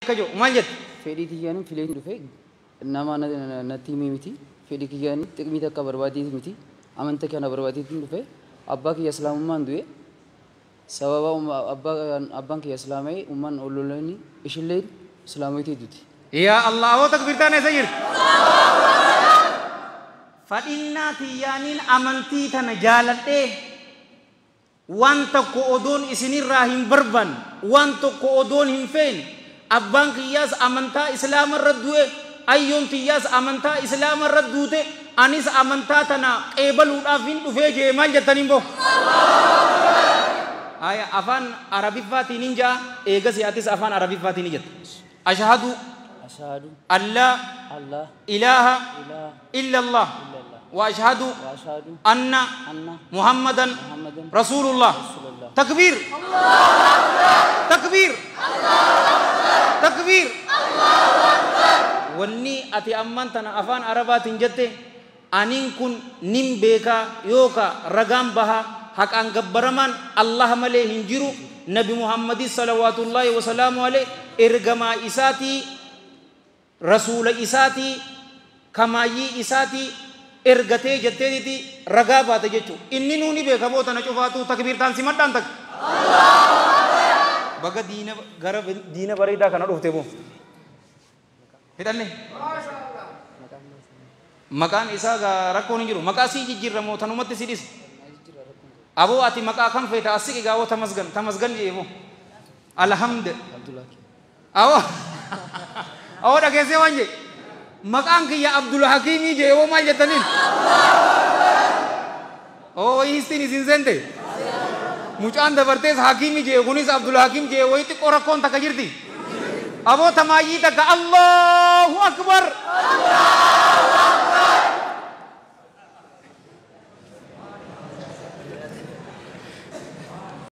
Kajo maal jette? Fedhii kiyyaanin filee dhufe nama natti himee miti. Fedhii kiyyaanin xiqqimii takka barbaadeeti miti. Amantaa kana barbaadeetiin dhufe abbaa kiyya islaamummaan du'e sababa abbaan kiyya islaamee ummaan ololanii ishillee islaamoitii duuti. Yaa Allah oo takbirtaan eessa jirti? Fadhinnaa kiyyaaniin amantii tana jaaladhee waan tokko odoon isinirraa hin barban waan tokko odoon hin feene abbaan kiyyaas amantaa islaama irra du'e ayyoon kiyyaas amantaa islaama irra duute anis amantaa tana qeebaluudhaaf hin dhufee jee maal jettaniin boo aya afaan arabiffaatiin hin jaa eegas yaatis afaan arabiffaatiin hin jetta ashhadu alla ilaha illa Allah وأشهد أن محمدا رسول الله تكبير تكبير تكبير وني أتي أمانتنا أفان عربات جدّي أنين كن نم بيكا يوكا رقام بها حق أن قبرمان الله مليه هنجرو نبي محمد صلوات الله وسلام عليه إرقما إساتي رسول إساتي كمايي إساتي ergatee jetteeti ragaa baate jechuudha. Inni nuuni beekamoota na cufaatu takbiirtaan simadhaan tak. Baga diina bareedaa kana dhufte boo. Hidhanne. Maqaan isaa rakkoon hin jiru. Maqaa sii jijjiirramoo tanumatti si dhisa. Aboo ati maqaa kan feete asii gaawoo tamasgan jee boo. Alhamdulillah. Awoo dhageessee waan jee. Maqaan kiyya Abdul Hakimi jee woo maal jettaniin? Oo istiin isin sente. Mucaan dabartees Hakimi jee kunis Abdul Hakim jee wayitti qorakkoon takka jirti. Aboo tamaayii takka Allahu Akbar.